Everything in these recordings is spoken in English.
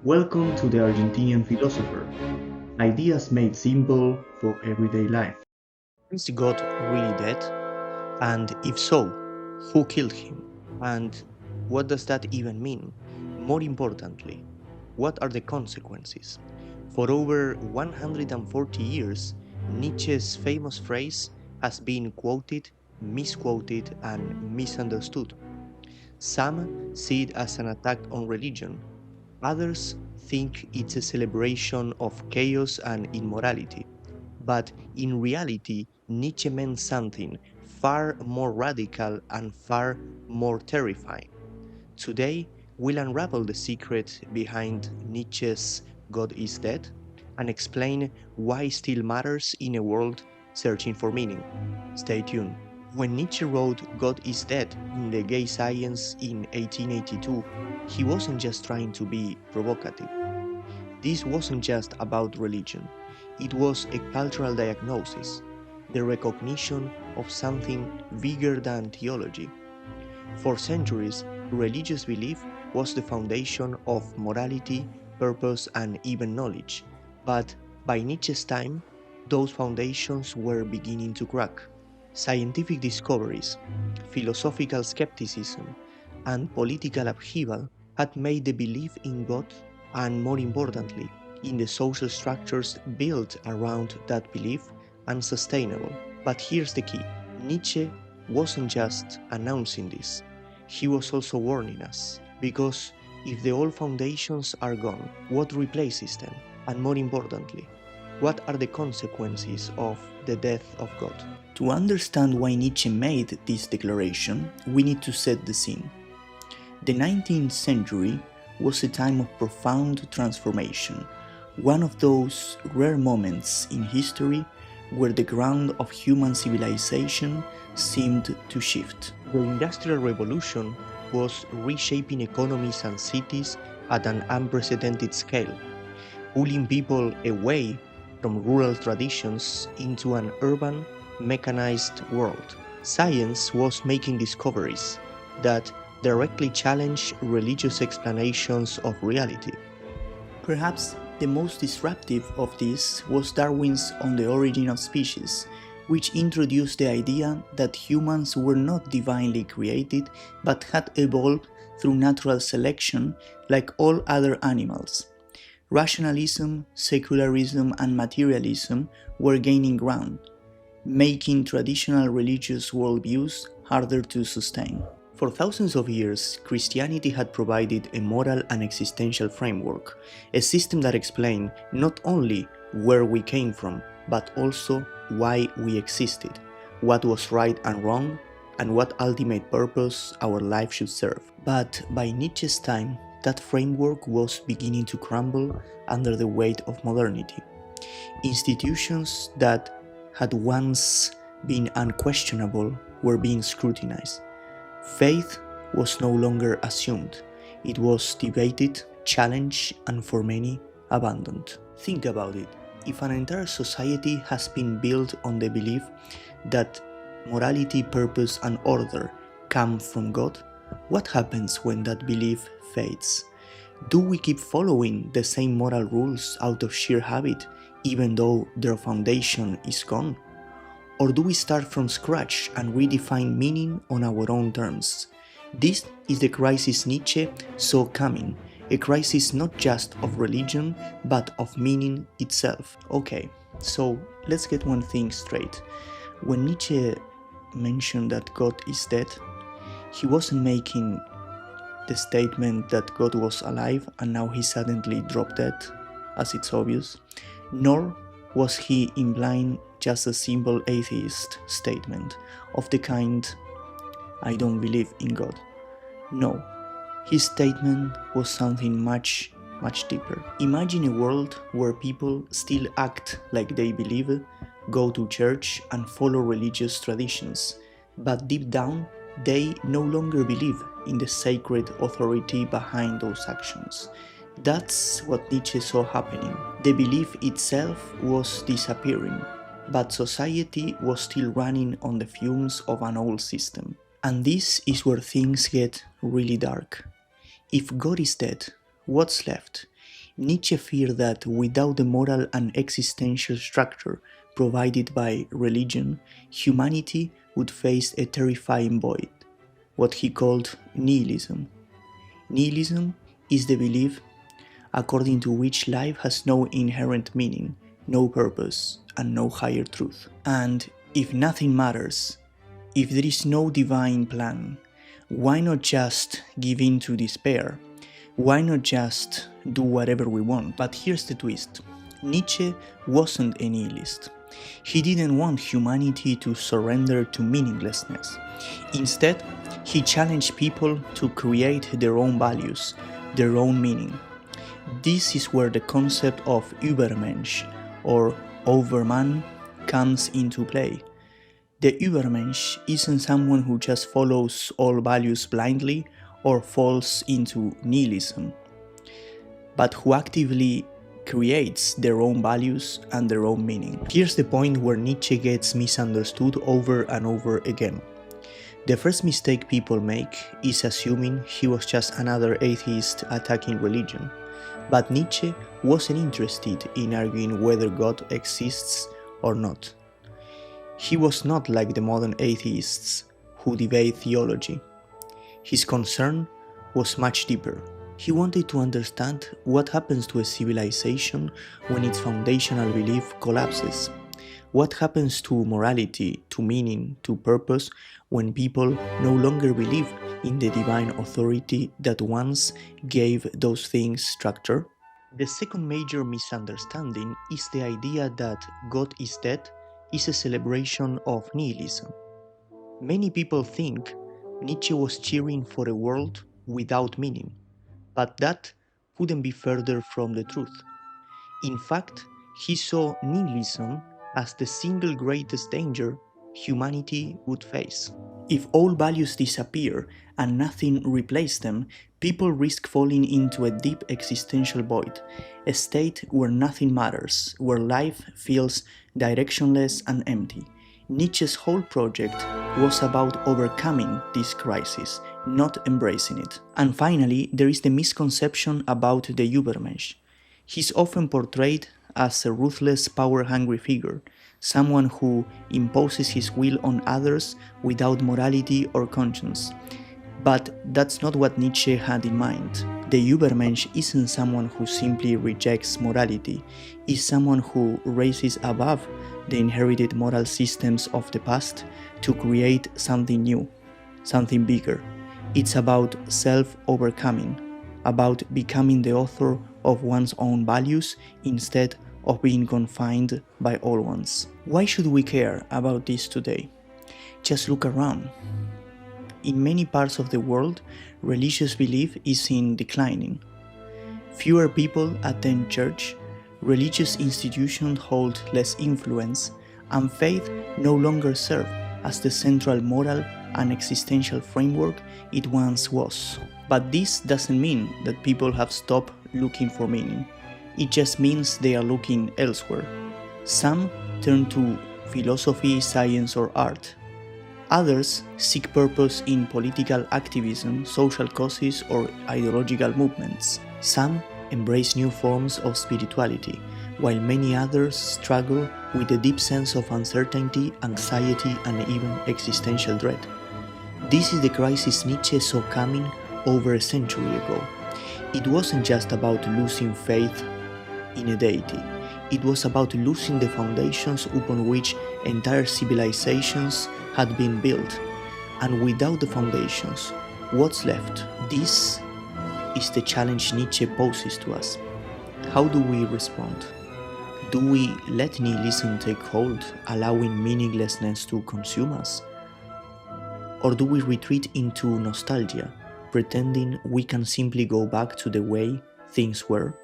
Welcome to the Argentinian Philosopher. Ideas made simple for everyday life. Is God really dead? And if so, who killed him? And what does that even mean? More importantly, what are the consequences? For over 140 years, Nietzsche's famous phrase has been quoted, misquoted, and misunderstood. Some see it as an attack on religion, others think it's a celebration of chaos and immorality. But in reality, Nietzsche meant something far more radical and far more terrifying. Today, we'll unravel the secret behind Nietzsche's God is Dead and explain why it still matters in a world searching for meaning. Stay tuned. When Nietzsche wrote God is Dead in the Gay Science in 1882, he wasn't just trying to be provocative. This wasn't just about religion, it was a cultural diagnosis, the recognition of something bigger than theology. For centuries, religious belief was the foundation of morality, purpose, and even knowledge. But by Nietzsche's time, those foundations were beginning to crack. Scientific discoveries, philosophical skepticism, and political upheaval had made the belief in God, and more importantly, in the social structures built around that belief, unsustainable. But here's the key: Nietzsche wasn't just announcing this, he was also warning us. Because if the old foundations are gone, what replaces them? And more importantly, what are the consequences of the death of God? To understand why Nietzsche made this declaration, we need to set the scene. The 19th century was a time of profound transformation, one of those rare moments in history where the ground of human civilization seemed to shift. The Industrial Revolution was reshaping economies and cities at an unprecedented scale, pulling people away from rural traditions into an urban, mechanized world. Science was making discoveries that directly challenged religious explanations of reality. Perhaps the most disruptive of these was Darwin's On the Origin of Species, which introduced the idea that humans were not divinely created but had evolved through natural selection like all other animals. Rationalism, secularism, and materialism were gaining ground, making traditional religious worldviews harder to sustain. For thousands of years, Christianity had provided a moral and existential framework, a system that explained not only where we came from, but also why we existed, what was right and wrong, and what ultimate purpose our life should serve. But by Nietzsche's time, that framework was beginning to crumble under the weight of modernity. Institutions that had once been unquestionable were being scrutinized. Faith was no longer assumed, it was debated, challenged, and for many, abandoned. Think about it. If an entire society has been built on the belief that morality, purpose, and order come from God, what happens when that belief fades? Do we keep following the same moral rules out of sheer habit, even though their foundation is gone? Or do we start from scratch and redefine meaning on our own terms? This is the crisis Nietzsche saw coming, a crisis not just of religion, but of meaning itself. Okay, so let's get one thing straight. When Nietzsche mentioned that God is dead, he wasn't making the statement that God was alive and now he suddenly dropped dead, as it's obvious, nor was he implying just a simple atheist statement of the kind, I don't believe in God. No, his statement was something much deeper. Imagine a world where people still act like they believe, go to church and follow religious traditions, but deep down they no longer believe in the sacred authority behind those actions. That's what Nietzsche saw happening. The belief itself was disappearing, but society was still running on the fumes of an old system. And this is where things get really dark. If God is dead, what's left? Nietzsche feared that without the moral and existential structure provided by religion, humanity would face a terrifying void, what he called nihilism. Nihilism is the belief according to which life has no inherent meaning, no purpose, and no higher truth. And if nothing matters, if there is no divine plan, why not just give in to despair? Why not just do whatever we want? But here's the twist. Nietzsche wasn't a nihilist. He didn't want humanity to surrender to meaninglessness. Instead, he challenged people to create their own values, their own meaning. This is where the concept of Übermensch or Overman comes into play. The Übermensch isn't someone who just follows all values blindly or falls into nihilism, but who actively creates their own values and their own meaning. Here's the point where Nietzsche gets misunderstood over and over again. The first mistake people make is assuming he was just another atheist attacking religion. But Nietzsche wasn't interested in arguing whether God exists or not. He was not like the modern atheists who debate theology. His concern was much deeper. He wanted to understand what happens to a civilization when its foundational belief collapses. What happens to morality, to meaning, to purpose when people no longer believe in the divine authority that once gave those things structure? The second major misunderstanding is the idea that God is dead is a celebration of nihilism. Many people think Nietzsche was cheering for a world without meaning, but that couldn't be further from the truth. In fact, he saw nihilism as the single greatest danger humanity would face. If all values disappear and nothing replaces them, people risk falling into a deep existential void, a state where nothing matters, where life feels directionless and empty. Nietzsche's whole project was about overcoming this crisis, not embracing it. And finally, there is the misconception about the Übermensch. He's often portrayed as a ruthless, power-hungry figure, someone who imposes his will on others without morality or conscience. But that's not what Nietzsche had in mind. The Übermensch isn't someone who simply rejects morality, it's someone who raises above the inherited moral systems of the past to create something new, something bigger. It's about self-overcoming, about becoming the author of one's own values instead of being confined by old ones. Why should we care about this today? Just look around. In many parts of the world, religious belief is in declining. Fewer people attend church, religious institutions hold less influence, and faith no longer serves as the central moral and existential framework it once was. But this doesn't mean that people have stopped looking for meaning. It just means they are looking elsewhere. Some turn to philosophy, science, or art. Others seek purpose in political activism, social causes, or ideological movements. Some embrace new forms of spirituality, while many others struggle with a deep sense of uncertainty, anxiety, and even existential dread. This is the crisis Nietzsche saw coming over a century ago. It wasn't just about losing faith in a deity. It was about losing the foundations upon which entire civilizations had been built. And without the foundations, what's left? This is the challenge Nietzsche poses to us. How do we respond? Do we let nihilism take hold, allowing meaninglessness to consume us? Or do we retreat into nostalgia, pretending we can simply go back to the way things were?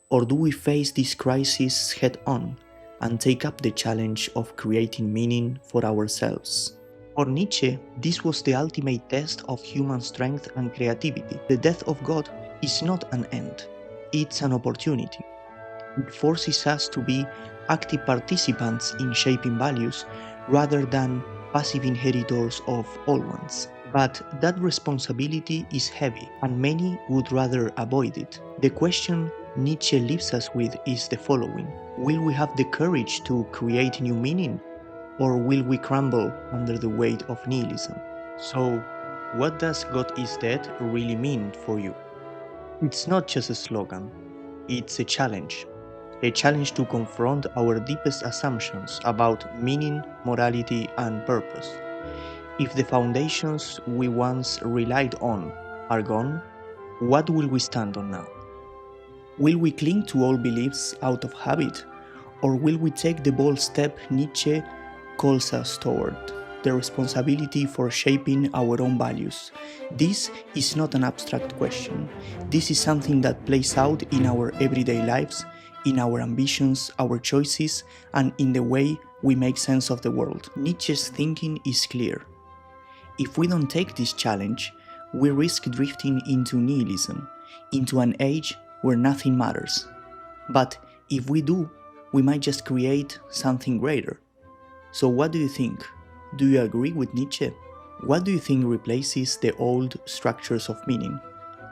Or do we face this crisis head-on and take up the challenge of creating meaning for ourselves? For Nietzsche, this was the ultimate test of human strength and creativity. The death of God is not an end, it's an opportunity. It forces us to be active participants in shaping values rather than passive inheritors of old ones. But that responsibility is heavy, and many would rather avoid it. The question Nietzsche leaves us with is the following: will we have the courage to create new meaning, or will we crumble under the weight of nihilism? So, what does God is dead really mean for you? It's not just a slogan, it's a challenge. A challenge to confront our deepest assumptions about meaning, morality, and purpose. If the foundations we once relied on are gone, what will we stand on now? Will we cling to old beliefs out of habit, or will we take the bold step Nietzsche calls us toward, the responsibility for shaping our own values? This is not an abstract question. This is something that plays out in our everyday lives, in our ambitions, our choices, and in the way we make sense of the world. Nietzsche's thinking is clear. If we don't take this challenge, we risk drifting into nihilism, into an age where nothing matters. But if we do, we might just create something greater. So what do you think? Do you agree with Nietzsche? What do you think replaces the old structures of meaning?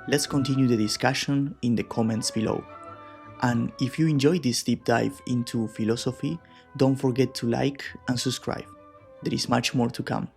Let's continue the discussion in the comments below. And if you enjoyed this deep dive into philosophy, don't forget to like and subscribe. There is much more to come.